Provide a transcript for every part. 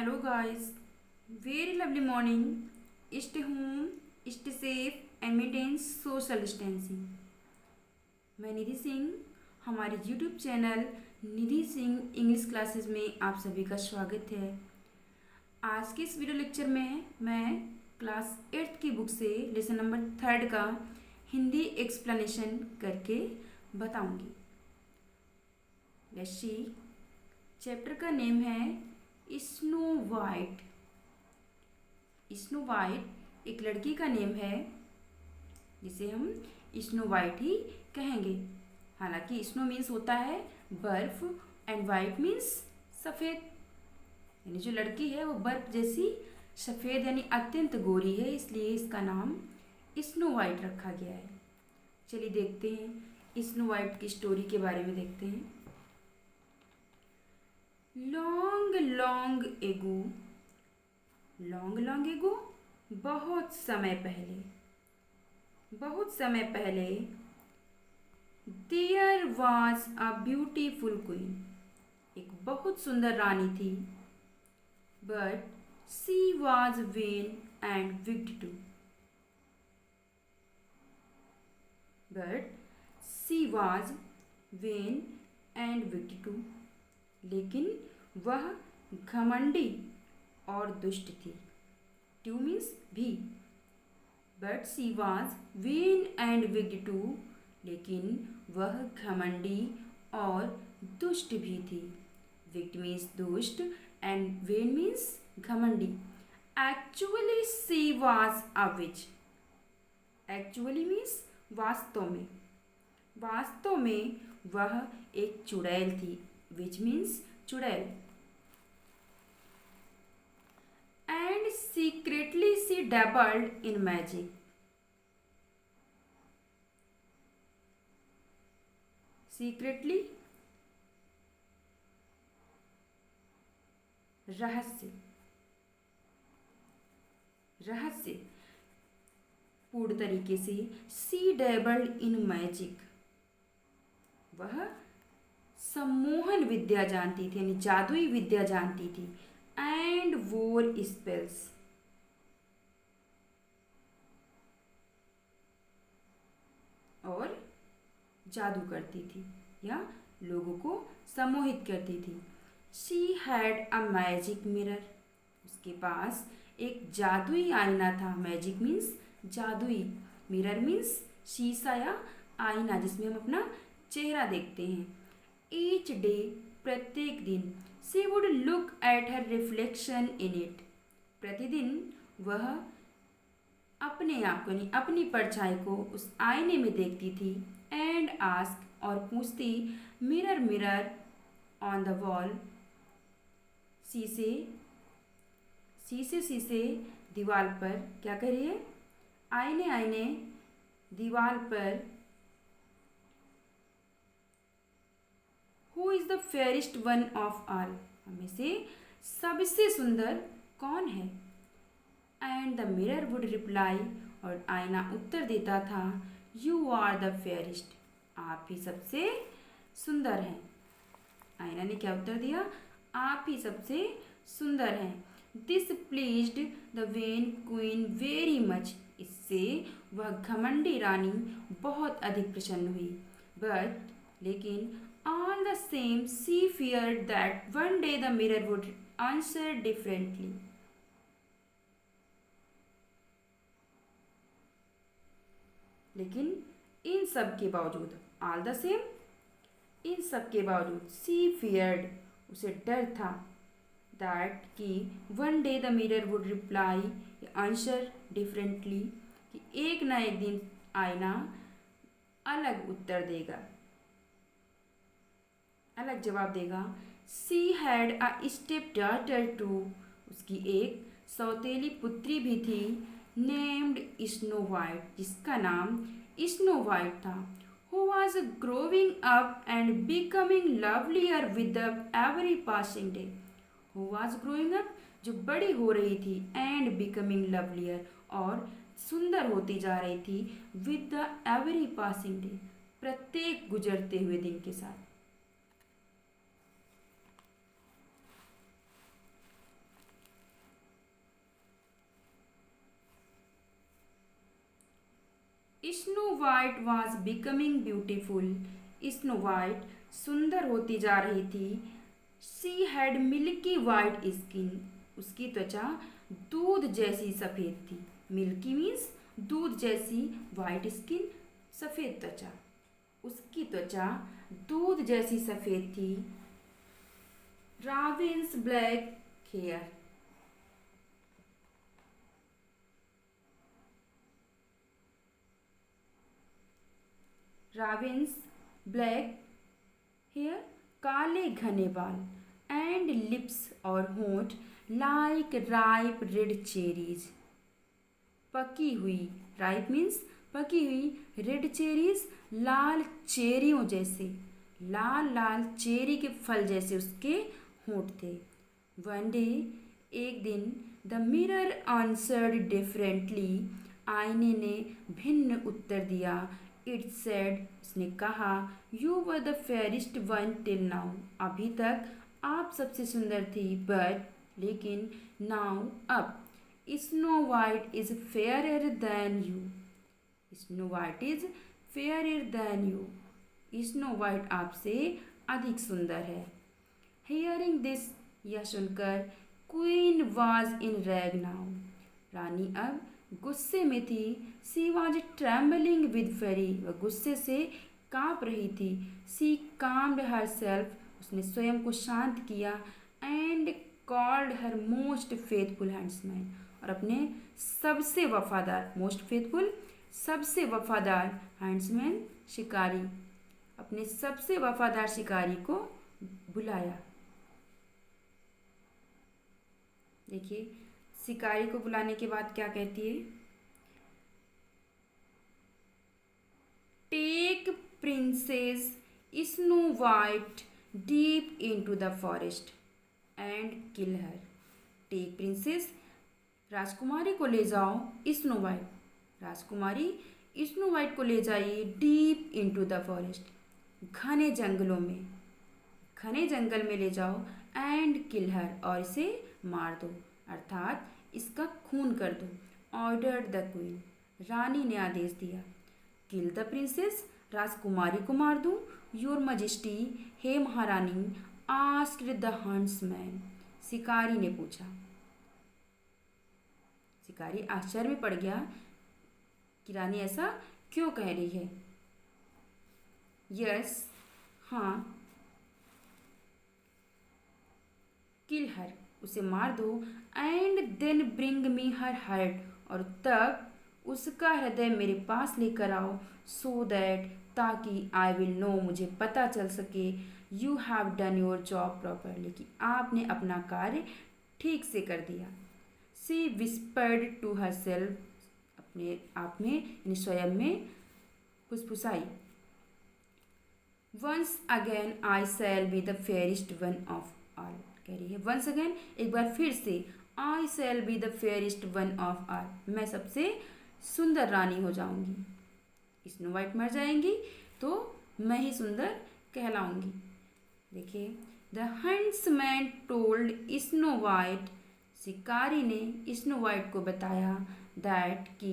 Hello guys, very lovely morning. Stay home, stay safe and maintain social distancing. मैं निधि सिंह हमारे YouTube channel निधि Singh English classes में आप सभी का स्वागत है। आज के इस वीडियो लेक्चर में मैं क्लास 8th की बुक से लेसन नंबर 3 का हिंदी एक्सप्लेनेशन करके बताऊंगी। लेट्स सी, चैप्टर का नेम है स्नो वाइट। स्नो वाइट एक लड़की का नेम है जिसे हम स्नो वाइट ही कहेंगे। हालांकि स्नो मीन्स होता है बर्फ एंड वाइट मीन्स सफ़ेद, यानी जो लड़की है वो बर्फ जैसी सफ़ेद यानी अत्यंत गोरी है, इसलिए इसका नाम स्नो वाइट रखा गया है। चलिए देखते हैं स्नो वाइट की स्टोरी के बारे में देखते हैं। Long long ago, long long ago बहुत समय पहले, बहुत समय पहले there was a beautiful queen, एक बहुत सुंदर रानी थी। But she was vain and wicked too, but she was vain and wicked too, लेकिन वह घमंडी और दुष्ट थी। टू मीन्स भी। But she was vain and wicked too, लेकिन वह घमंडी और दुष्ट भी थी। विक्ड मीन्स दुष्ट एंड वेन मीन्स घमंडी। Actually she was a which, actually means वास्तव में, वास्तव में वह एक चुड़ैल थी। विच मीन्स चुड़ैल। And secretly she dabbled in magic, secretly रहस्य, रहस्य पूर्ण तरीके से शी डैबल्ड इन मैजिक, वह सम्मोहन विद्या जानती थी यानी जादुई विद्या जानती थी। एंड वोर स्पेल्स, और जादू करती थी या लोगों को सम्मोहित करती थी। She had a magic mirror, उसके पास एक जादुई आईना था। मैजिक मीन्स जादुई, मिरर मीन्स शीशा या आईना जिसमें हम अपना चेहरा देखते हैं। ईच डे, प्रत्येक दिन, she would look at her reflection in it, प्रतिदिन वह अपने आप को यानी अपनी परछाई को उस आईने में देखती थी। एंड आस्क, और पूछती, mirror mirror on the wall, शीशे शीशे शीशे दीवार पर, क्या कह रही है, आईने आईने दीवार पर, who is the fairest one of all, हमें से सबसे सुंदर कौन है। And the mirror would reply, और आईना उत्तर देता था, यू आर द फेयरेस्ट, आप ही सबसे सुंदर हैं। आईना ने क्या उत्तर दिया, आप ही सबसे सुंदर हैं। This pleased the when queen very much, इससे वह घमंडी रानी बहुत अधिक प्रसन्न हुई। बट लेकिन all the same she feared that one day the mirror would answer differently, लेकिन इन सब के बावजूद, ऑल द सेम, इन सब के बावजूद, शी फियर्ड, उसे डर था, दैट कि one day the mirror would reply, answer differently, कि एक ना एक दिन आईना अलग उत्तर देगा, अलग जवाब देगा। She had a stepdaughter too, उसकी एक सौतेली पुत्री भी थी। नेम्ड स्नो वाइट, जिसका नाम स्नो वाइट था। Who was growing up and becoming lovelier with the every passing day, who was growing up, जो बड़ी हो रही थी, एंड बिकमिंग लवलियर, और सुंदर होती जा रही थी, with the every passing day, प्रत्येक गुजरते हुए दिन के साथ। Snow white was becoming beautiful. Snow white सुंदर होती जा रही थी। She had milky white skin. उसकी त्वचा दूध जैसी सफ़ेद थी। मिल्की मीन्स दूध जैसी, वाइट स्किन सफ़ेद त्वचा। उसकी त्वचा दूध जैसी सफ़ेद थी। राविन्स ब्लैक हेयर। राविन्स ब्लैक हेयर, काले घने बाल। एंड लिप्स और होंठ लाइक राइप रेड चेरीज। पकी हुई, राइप मीन्स पकी हुई, रेड चेरीज लाल चेरियों जैसे, लाल लाल चेरी के फल जैसे उसके होंठ थे। वन डे, एक दिन, द मिरर आंसर्ड डिफरेंटली। आईने ने भिन्न उत्तर दिया। इट सेड, उसने कहा, you were the fairest one till now. अभी तक आप सबसे सुंदर थी, बट लेकिन, नाउ अब, snow white is fairer than you. Snow white is fairer than you. Snow white आपसे अधिक सुंदर है। हियरिंग दिस, यह सुनकर, queen was in rage now. रानी अब गुस्से में थी। She was trembling with fury, वह गुस्से से काँप रही थी। सी काम्ड हर सेल्फ, उसने स्वयं को शांत किया। And called her most faithful huntsman, और अपने सबसे वफादार, मोस्ट फेथफुल सबसे वफादार, हैंड्समैन शिकारी, अपने सबसे वफादार शिकारी को बुलाया। देखिए शिकारी को बुलाने के बाद क्या कहती है, take princess Snow White deep into the forest and kill her. Take princess, राजकुमारी को ले जाओ, स्नो वाइट, राजकुमारी स्नो वाइट को ले जाइए, डीप इनटू द फॉरेस्ट, घने जंगलों में, घने जंगल में ले जाओ। एंड किल हर, और इसे मार दो, अर्थात इसका खून कर दो। ऑर्डर्ड द क्वीन, रानी ने आदेश दिया। किल द प्रिंसेस, राजकुमारी को मार दूँ। योर मजेस्टी, हे महारानी। आस्क्ड द हंट्समैन, शिकारी ने पूछा। शिकारी आश्चर्य में पड़ गया कि रानी ऐसा क्यों कह रही है। यस, हाँ। किल हर, उसे मार दो। And then bring me her heart, और तब उसका हृदय मेरे पास लेकर आओ। सो दैट, ताकि, आई विल नो, मुझे पता चल सके, you have done your job properly, कि आपने अपना कार्य ठीक से कर दिया। She whispered to herself, अपने आप में यानी स्वयं में फुसफुसाई। Once again I shall be the fairest one of all, कह रही है वंस अगेन, एक बार फिर से, I shall be the fairest one of all, मैं सबसे सुंदर रानी हो जाऊंगी। स्नो वाइट मर जाएंगी तो मैं ही सुंदर कहलाऊंगी। देखिए, the huntsman told snow white, शिकारी ने स्नो वाइट को बताया, दैट कि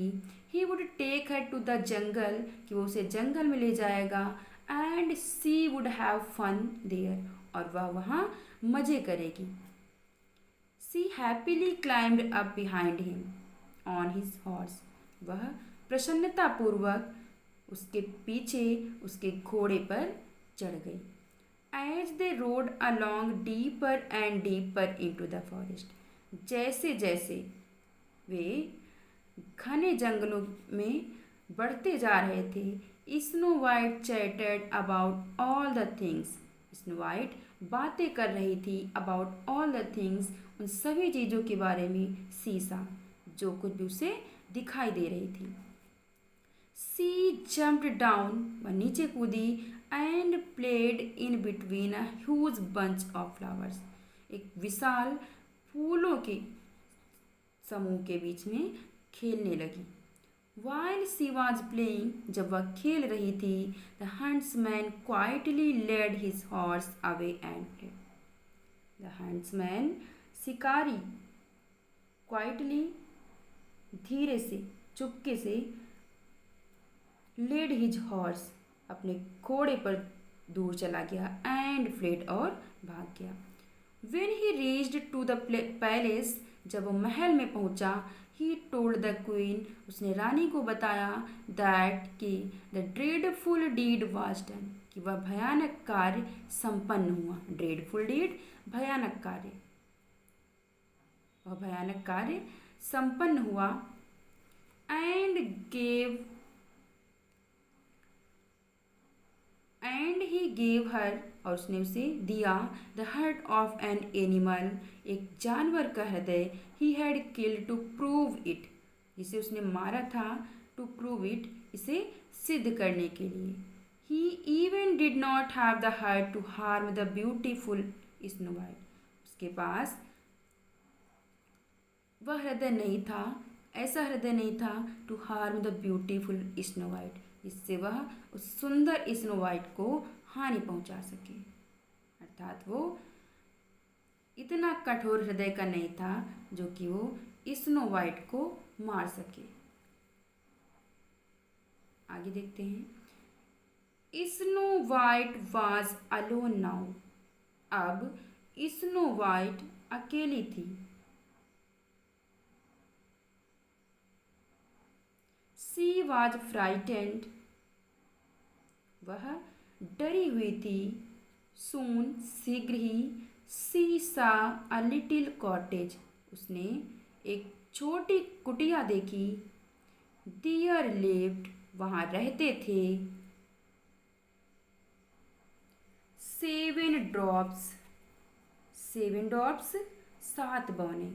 he would take her to the jungle, कि वो उसे जंगल में ले जाएगा। And she would have fun there, और वह वहाँ मज़े करेगी। She happily climbed up behind him on his horse, वह प्रसन्नतापूर्वक उसके पीछे उसके घोड़े पर चढ़ गई। As they rode along deeper and deeper into the forest, जैसे जैसे वे घने जंगलों में बढ़ते जा रहे थे, snow white chattered about all the things, snow white बातें कर रही थी, अबाउट ऑल द थिंग्स, उन सभी चीज़ों के बारे में, सीसा, जो कुछ भी उसे दिखाई दे रही थी। सी जम्प्ड डाउन, वह नीचे कूदी। And played in between a huge bunch of flowers, एक विशाल फूलों के समूह के बीच में खेलने लगी। वाइल सी वॉज प्लेइंग, जब वह खेल रही थी, the huntsman quietly led his horse away and fled, the huntsman, शिकारी, क्वाइटली, धीरे से, चुपके से, लेड हिज हॉर्स, अपने घोड़े पर दूर चला गया, एंड फ्लेड और भाग गया। When he reached to the palace, जब वो महल में पहुंचा, ही टोल्ड द क्वीन, उसने रानी को बताया, दैट कि the dreadful deed was done, कि वह भयानक कार्य संपन्न हुआ। ड्रेडफुल डीड, भयानक कार्य, वह भयानक कार्य संपन्न हुआ। And gave and he gave her, और उसने उसे दिया, the heart of an animal, एक जानवर का हृदय, he had killed to prove it, जिसे उसने मारा था, टू प्रूव इट, इसे सिद्ध करने के लिए। He even did not have the heart to harm the beautiful snow white, उसके पास वह हृदय नहीं था, ऐसा हृदय नहीं था, to harm the beautiful snow White, जिससे वह उस सुंदर स्नो वाइट को हानि पहुंचा सके। अर्थात वो इतना कठोर हृदय का नहीं था जो कि वो स्नो वाइट को मार सके। आगे देखते हैं। Snow white was alone now, अब स्नो वाइट अकेली थी। सी वाज फ्राइटेंड, वह डरी हुई थी। सून, शीघ्र ही, सी सा अ लिटिल कॉटेज, उसने एक छोटी कुटिया देखी। दियर लिव्ड, वहाँ रहते थे। 7 ड्रॉप्स, 7 ड्रॉप्स, 7 बौने।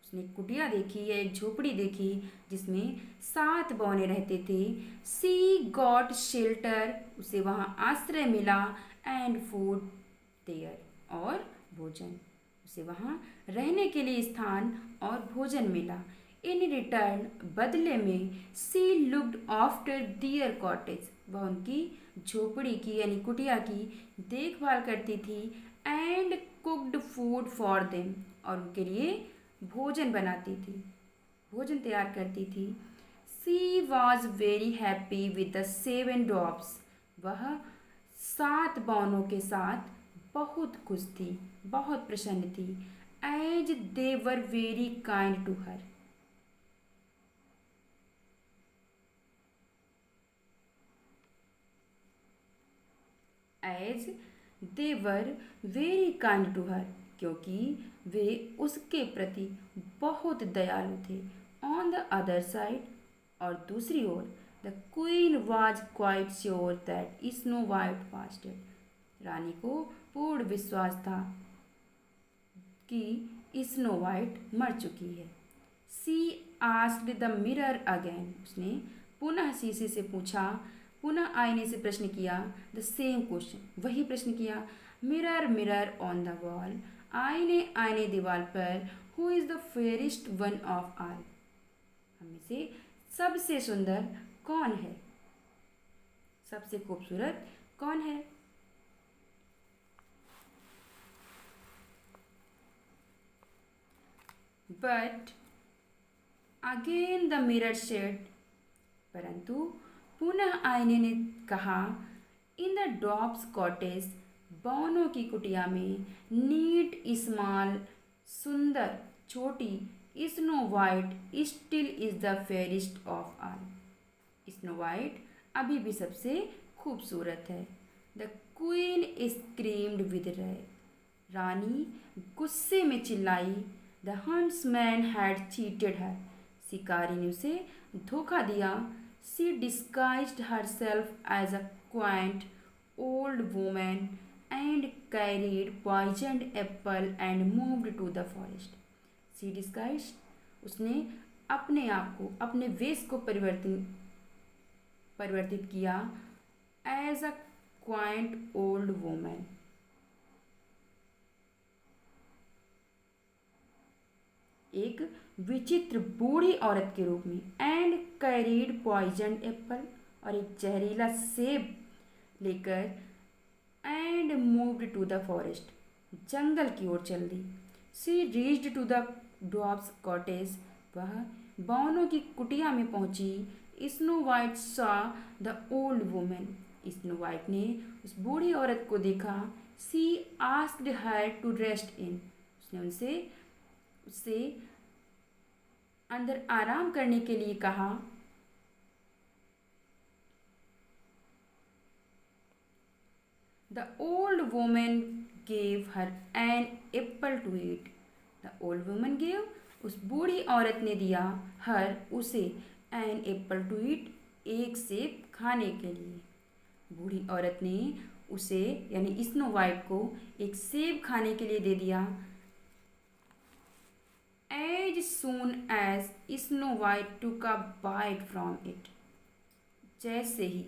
उसने एक कुटिया देखी या एक झोपड़ी देखी जिसमें 7 बौने रहते थे। सी गॉट शेल्टर, उसे वहाँ आश्रय मिला। एंड फूड देयर, और भोजन, उसे वहाँ रहने के लिए स्थान और भोजन मिला। इन रिटर्न, बदले में, सी लुक्ड आफ्टर दियर कॉटेज, वह उनकी झोपड़ी की यानी कुटिया की देखभाल करती थी। And cooked food for them, और उनके लिए भोजन बनाती थी, भोजन तैयार करती थी। She was very happy with the 7 dwarfs, वह 7 बौनों के साथ बहुत खुश थी, बहुत प्रसन्न थी। As they were very kind to her, as they were very kind to her, क्योंकि वे उसके प्रति बहुत दयालु थे। ऑन द अदर साइड, और दूसरी ओर, the queen was quite sure that snow white was dead, रानी को पूर्ण विश्वास था कि स्नो वाइट मर चुकी है। सी आस्क्ड द मिरर अगेन, उसने पुनः शीशे से पूछा, पुनः आईने से प्रश्न किया। द सेम क्वेश्चन, वही प्रश्न किया। Mirror mirror on the wall, आईने आईने दीवार पर, who is the fairest one of all, हमें से सबसे सुंदर कौन है, सबसे खूबसूरत कौन है। But again the mirror said, परंतु पुनः आईने ने कहा, इन द ड्रॉप्स कॉटेज, बौनों की कुटिया में, नीट स्मॉल, सुंदर छोटी, snow white still is the fairest of all, snow white अभी भी सबसे खूबसूरत है। द क्वीन स्क्रीम्ड विद रेग, रानी गुस्से में चिल्लाई। द हंट्समैन हैड चीटेड हर, शिकारी ने उसे धोखा दिया। सी disguised herself as a quaint old woman and carried poisoned apple and moved to the forest. She disguised, उसने अपने आप को, अपने वेश को परिवर्तित किया। As a quaint old woman, एक विचित्र बूढ़ी औरत के रूप में। एंड कैरीड पॉइजन एप्पल, और एक जहरीला सेब लेकर। And moved to the forest, जंगल की ओर चल दी। She reached to the dwarfs cottage, वह बौनों की कुटिया में पहुंची। Snow white saw the old women. Snow white ने उस बूढ़ी औरत को देखा। She asked her to rest in. उसने उनसे उससे अंदर आराम करने के लिए कहा। The old women gave her an apple to eat. The old woman gave, उस बूढ़ी औरत ने दिया, हर उसे, एन एप्पल टू ईट, एक सेब खाने के लिए। बूढ़ी औरत ने उसे यानी स्नो वाइट को एक सेब खाने के लिए दे दिया। As soon as Snow White took a bite from it. जैसे ही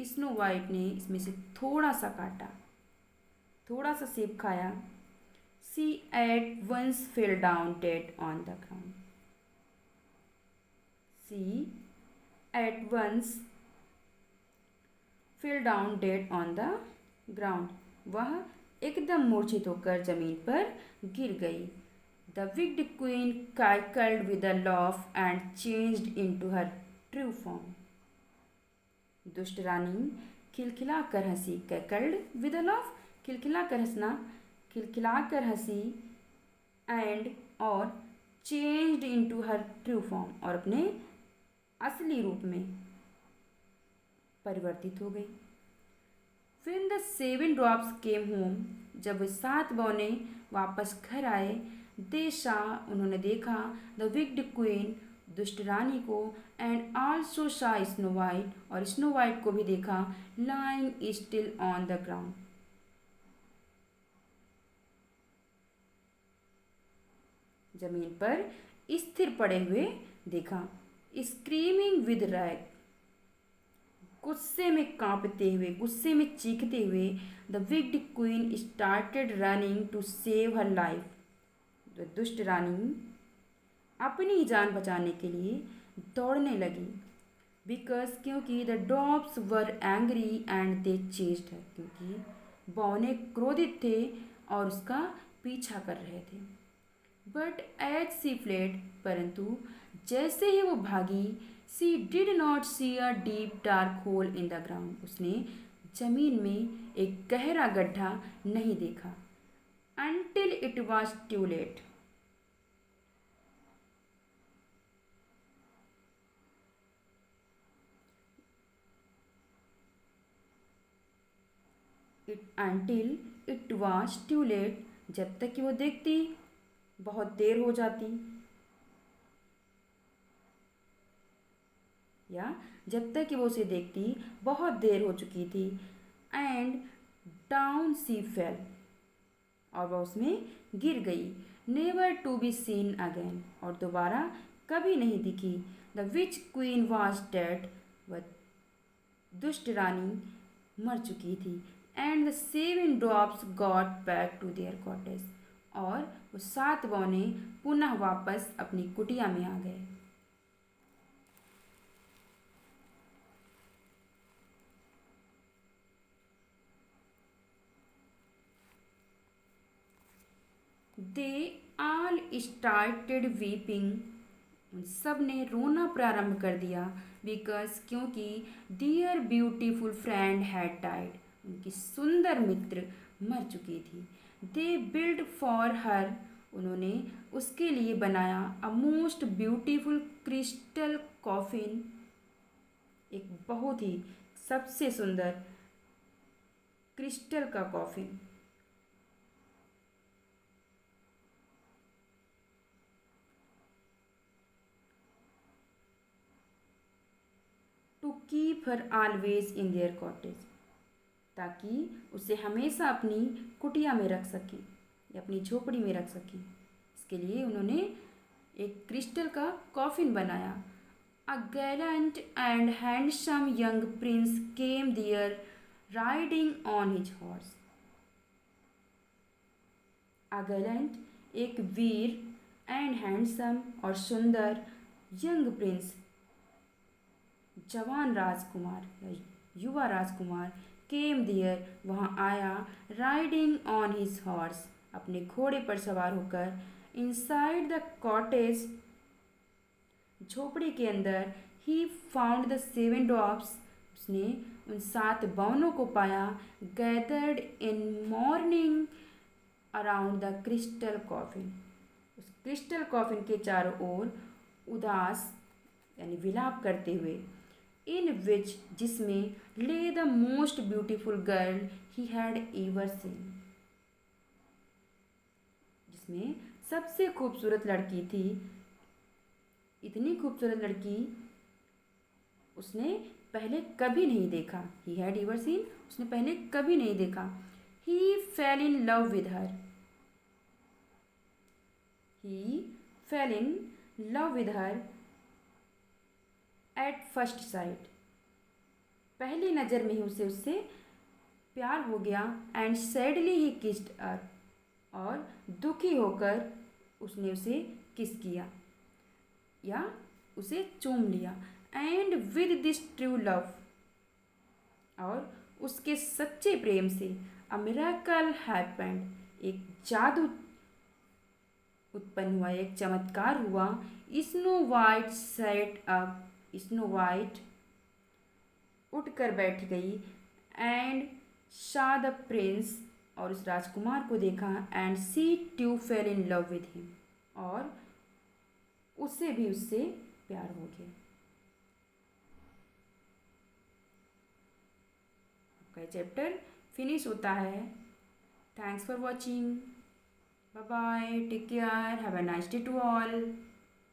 स्नो वाइट ने इसमें से थोड़ा सा काटा, थोड़ा सा सेब खाया, she ate once fell down dead on the ground. She ate once fell down dead on the ground. वह एकदम मूर्छित होकर जमीन पर गिर गई। The wicked queen cackled with a laugh and changed into her true form. दुष्ट रानी खिलखिला कर हंसी। कैकल्ड विद अ laugh, खिलखिला कर हंसना, खिलखिला कर हंसी, एंड और changed into her true form, और अपने असली रूप में परिवर्तित हो गई। When the 7 dwarfs came home, जब वे 7 बौने वापस घर आए, दे सा, उन्होंने देखा, द विक्ड क्वीन, दुष्ट रानी को, एंड आल्सो सा स्नो वाइट, और स्नो वाइट को भी देखा, lying still on the ground, जमीन पर स्थिर पड़े हुए देखा। स्क्रीमिंग विद रैग, गुस्से में कांपते हुए, गुस्से में चीखते हुए, the wicked queen started running to save her life. दुष्ट रानी अपनी जान बचाने के लिए दौड़ने लगी। बिकॉज, क्योंकि the dogs were angry and they chased her, क्योंकि बौने क्रोधित थे और उसका पीछा कर रहे थे। बट एज सी फ्लेड, परंतु जैसे ही वो भागी, she did not see a deep dark hole in the ground, उसने जमीन में एक गहरा गड्ढा नहीं देखा। Until it was too late, until it was too late, जब तक कि वो देखती बहुत देर हो जाती, या जब तक कि वो उसे देखती बहुत देर हो चुकी थी। एंड डाउन सी फेल, और वह उसमें गिर गई। Never to be seen again, और दोबारा कभी नहीं दिखी। The witch queen was dead, वह दुष्ट रानी मर चुकी थी। And the 7 drops got back to their cottage, और वो 7 बौने पुनः वापस अपनी कुटिया में आ गए। दे आल स्टार्टेड वीपिंग, उन सब ने रोना प्रारंभ कर दिया। बिकॉज, क्योंकि dear beautiful friend had died, उनकी सुंदर मित्र मर चुकी थी। दे बिल्ड फॉर हर, उन्होंने उसके लिए बनाया a most beautiful crystal coffin, एक बहुत ही सबसे सुंदर क्रिस्टल का coffin. To keep her always in their cottage, ताकि उसे हमेशा अपनी कुटिया में रख सकें या अपनी झोपड़ी में रख सकें। इसके लिए उन्होंने एक क्रिस्टल का कॉफिन बनाया। A gallant and handsome young prince came there riding on his horse. A gallant, एक वीर, एंड हैंडसम, और सुंदर, यंग प्रिंस, जवान राजकुमार या युवा राजकुमार, केम दियर, वहाँ आया, राइडिंग ऑन हिज हॉर्स, अपने घोड़े पर सवार होकर, इनसाइड द कॉटेज, झोपड़ी के अंदर, ही फाउंड द 7 ड्वार्फ्स, उसने उन 7 बौनों को पाया, gathered in morning around the crystal coffin, उस क्रिस्टल कॉफिन के चारों ओर उदास यानी विलाप करते हुए, इन विच जिसमें ले the most beautiful girl he had ever seen, जिसमें सबसे खूबसूरत लड़की थी, इतनी खूबसूरत लड़की उसने पहले कभी नहीं देखा। ही हैड एवर सीन, उसने पहले कभी नहीं देखा। He fell in love with her, he fell in love with her at first sight, पहली नज़र में ही उसे उससे प्यार हो गया। And sadly he kissed her, और दुखी होकर उसने उसे किस किया या उसे चूम लिया। And with this true love, और उसके सच्चे प्रेम से अ मिरेकल हैपेंड, एक जादू उत्पन्न हुआ, एक चमत्कार हुआ। Snow white set up, snow white उठकर बैठ गई। एंड शा द प्रिंस, और उस राजकुमार को देखा। And she too fell in love with him, और उसे भी उससे प्यार हो गया। आपका चैप्टर फिनिश होता है। Thanks for watching, bye bye, take care, have a nice day to all.